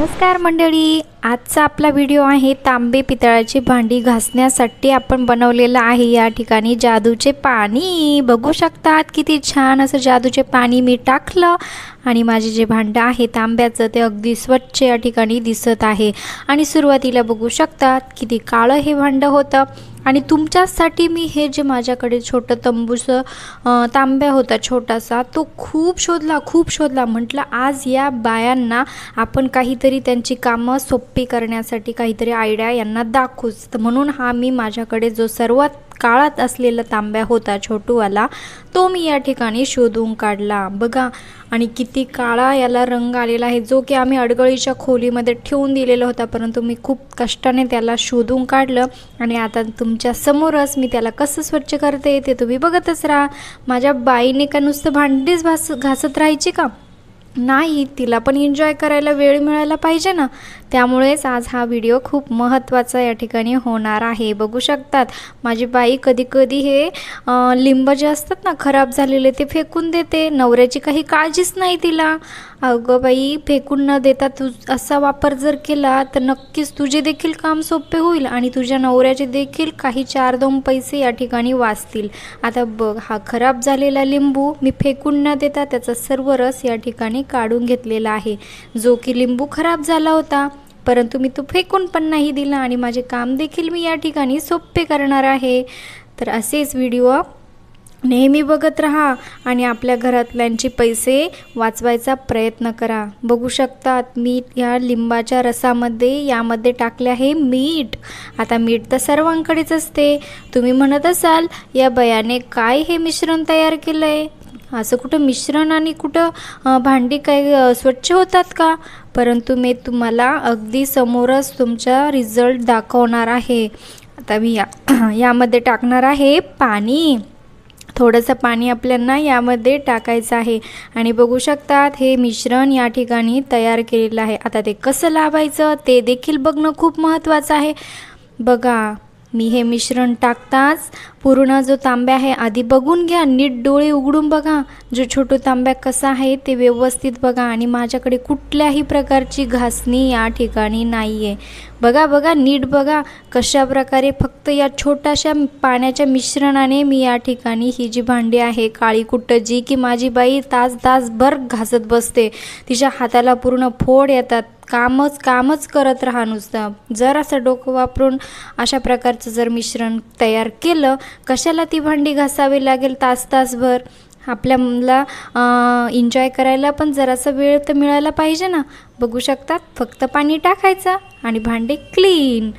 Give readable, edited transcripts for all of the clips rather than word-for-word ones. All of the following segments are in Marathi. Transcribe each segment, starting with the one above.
नमस्कार मंडळी, आजचा आपला व्हिडिओ आहे तांबे पितळाची भांडी घासण्यासाठी आपण बनवलेला आहे या ठिकाणी जादूचे पाणी। बघू शकतात किती छान असं जादूचे पाणी मी टाकलं आणि माझे जे भांडं आहे तांब्याचं ते अगदी स्वच्छ या ठिकाणी दिसत आहे। आणि सुरुवातीला बघू शकतात किती काळं हे भांडं होतं आणि तुमच्यासाठी मी हे जे माझ्याकडे छोटं तंबूचं तांब्या होता छोटासा, तो खूप शोधला म्हटलं आज या बायांना आपण काहीतरी त्यांची कामं सोपी करण्यासाठी काहीतरी आयडिया यांना दाखवूच। तर म्हणून हा मी माझ्याकडे जो सर्वात काळात असलेला तांब्या होता छोटूवाला, तो मी या ठिकाणी शोधून काढला बघा। आणि किती काळा याला रंग आलेला आहे, जो की आम्ही अडगळीच्या खोलीमध्ये ठेवून दिलेला होता, परंतु मी खूप कष्टाने त्याला शोधून काढलं आणि आता तुमच्या समोरच मी त्याला कसं स्वच्छ करते ते तुम्ही बघतच राहा। माझ्या बाईने का नुसतं भांडीच घासत राहायची का? नाही, तिला पण एन्जॉय करायला वेळ मिळायला पाहिजे ना। त्यामुळेच आज हा व्हिडिओ खूप महत्त्वाचा या ठिकाणी होणार आहे। बघू शकतात माझी बाई कधी कधी हे लिंब जे असतात ना खराब झालेले ते फेकून देते, नवऱ्याची काही काळजीच नाही तिला। अगं बाई, फेकून न देता तू असा वापर जर केला तर नक्कीच तुझे देखील काम सोपे होईल आणि तुझ्या नवऱ्याचे देखील काही 4-2 पैसे या ठिकाणी वाचतील। आता बघ, हा खराब झालेला लिंबू मी फेकून न देता त्याचा सर्व रस या ठिकाणी काढून घेतलेला आहे। जो की लिंबू खराब झाला होता, परंतु मी तो फेकून पण नाही दिला आणि माझे काम देखील मी या ठिकाणी सोपे करणार आहे। तर असेच व्हिडिओ नेहमी बघत राहा आणि आपल्या घरातल्यांचे पैसे वाचवायचा प्रयत्न करा। बघू शकतात मी या लिंबाच्या रसामध्ये यामध्ये टाकले आहे मीठ। आता मीठ तर सर्वांकडेच असते। तुम्ही म्हणत असाल या बयाने काय हे मिश्रण तयार केलं आहे, असं कुठं मिश्रण आणि कुठं भांडी काय स्वच्छ होतात का? परंतु मी तुम्हाला अगदी समोरच तुमचा रिझल्ट दाखवणार आहे। आता मी यामध्ये टाकणार आहे पाणी। थोडंसं पाणी आपल्याला यामध्ये टाकायचं आहे आणि बघू शकतात हे मिश्रण या ठिकाणी तयार केलेलं आहे। आता ते कसं लावायचं ते देखील बघणं खूप महत्त्वाचं आहे। बघा, मी हे मिश्रण टाकताच पूर्ण जो तांब्या आहे आधी बघून घ्या, नीट डोळे उघडून बघा जो छोटू तांब्या कसा आहे ते व्यवस्थित बघा। आणि माझ्याकडे कुठल्याही प्रकारची घासणी या ठिकाणी नाही आहे। बघा नीट बघा कशा प्रकारे फक्त या छोट्याशा पाण्याच्या मिश्रणाने मी या ठिकाणी ही जी भांडी आहे काळी कुट्ट, जी की माझी बाई तासभर घासत बसते, तिच्या हाताला पूर्ण फोड येतात, कामच करत राहा नुसतं। जर असं डोकं वापरून अशा प्रकारचं जर मिश्रण तयार केलं, कशाला ती भांडी घासावी लागेल तासभर? आपल्याला एन्जॉय करायला पण जरासा वेळ तर मिळायला पाहिजे ना। बघू शकतात फक्त पाणी टाकायचं आणि भांडे क्लीन।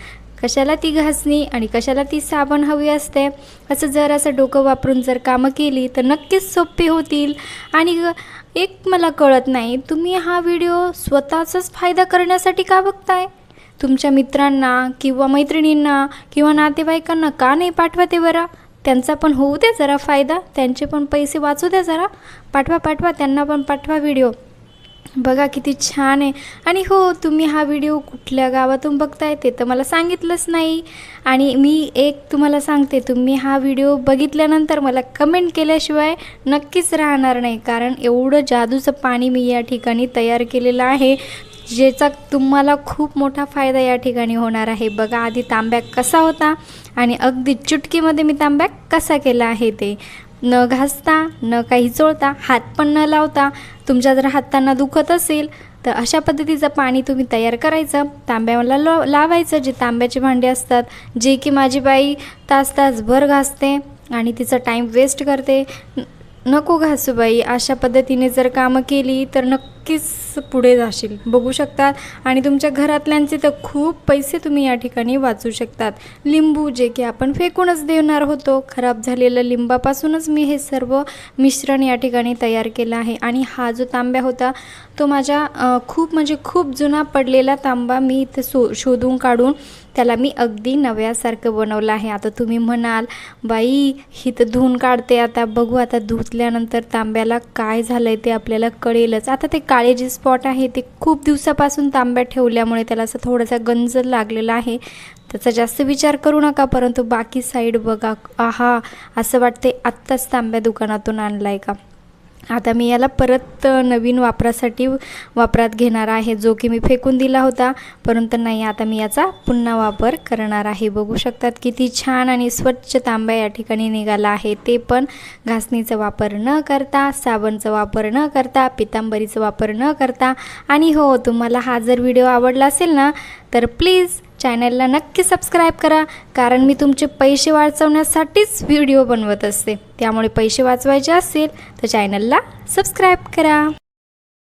कशाला ती घासणी आणि कशाला ती साबण हवी असते? असं जरासं डोकं वापरून जर कामं केली तर नक्कीच सोपी होतील। आणि एक मला कळत नाही, तुम्ही हा व्हिडिओ स्वतःचाच फायदा करण्यासाठी का बघताय? तुमच्या मित्रांना किंवा मैत्रिणींना किंवा नातेवाईकांना का नाही पाठवते बरं? त्यांचा पण होऊ द्या जरा फायदा, त्यांचे पण पैसे वाचू द्या जरा। पाठवा, त्यांना पण पाठवा व्हिडिओ। बघा किती छान आहे। आणि हो, तुम्ही हा व्हिडिओ कुठल्या गावातून बघताय ते तर मला सांगितलंच नाही। आणि मी एक तुम्हाला सांगते, तुम्ही हा व्हिडिओ बघितल्यानंतर मला कमेंट केल्याशिवाय नक्कीच राहणार नाही, कारण एवढं जादूचं पाणी मी या ठिकाणी तयार केलेलं आहे ज्याचा तुम्हाला खूप मोठा फायदा या ठिकाणी होणार आहे। बघा आधी तांब्या कसा होता आणि अगदी चुटकीमध्ये मी तांब्या कसा केला आहे ते, न घासता, न काही चोळता, हात पण न लावता। तुमच्या जर हातांना दुखत असेल तर अशा पद्धतीचं पाणी तुम्ही तयार करायचं, तांब्याला लावायचं, जे तांब्याचे भांडे असतात, जे की माझी बाई तासभर घासते आणि तिचा टाईम वेस्ट करते। नको घासू बाई, अशा पद्धतीने जर कामं केली तर नक्कीच पुढे जाशील। बघू शकतात आणि तुमच्या घरातल्यांचे तर खूप पैसे तुम्ही या ठिकाणी वाचू शकतात। लिंबू जे की आपण फेकूनच देणार होतो, खराब झालेल्या लिंबापासूनच मी हे सर्व मिश्रण या ठिकाणी तयार केलं आहे। आणि हा जो तांब्या होता तो माझ्या खूप जुना पडलेला तांबा मी इथे शोधून काढून त्याला मी अगदी नव्यासारखं बनवलं आहे। आता तुम्ही म्हणाल बाई ही तर धुवून काढते, आता बघू आता धुतल्यानंतर तांब्याला काय झालंय ते आपल्याला कळेलच। आता ते काळे जे स्पॉट आहे ते खूप दिवसापासून तांब्या ठेवल्यामुळे त्याला असं थोडासा गंज लागलेला आहे, त्याचा जास्त विचार करू नका। परंतु बाकी साईड बघा, आहा, असं वाटते आत्ताच तांब्या दुकानातून आणलाय का। आता मी याला परत नवीन वापरात घेणार आहे, जो की मी फेकून दिला होता. परंतु नाही, आता मी याचा पुन्हा वापर करणार आहे. बघू शकतात किती छान आणि स्वच्छ तांबा या ठिकाणी निघाला आहे, ते पण घासणीचा वापर न करता, साबणचा वापर न करता, पितांबरीचा वापर न करता. आणि हो, तुम्हाला हा जर व्हिडिओ आवडला असेल ना, तर प्लीज चॅनलला नक्की सबस्क्राईब करा, कारण मी तुमचे पैसे वाचवण्यासाठीच व्हिडिओ बनवत असते. त्यामुळे पैसे वाचवायचे असेल तर चॅनलला सबस्क्राईब करा.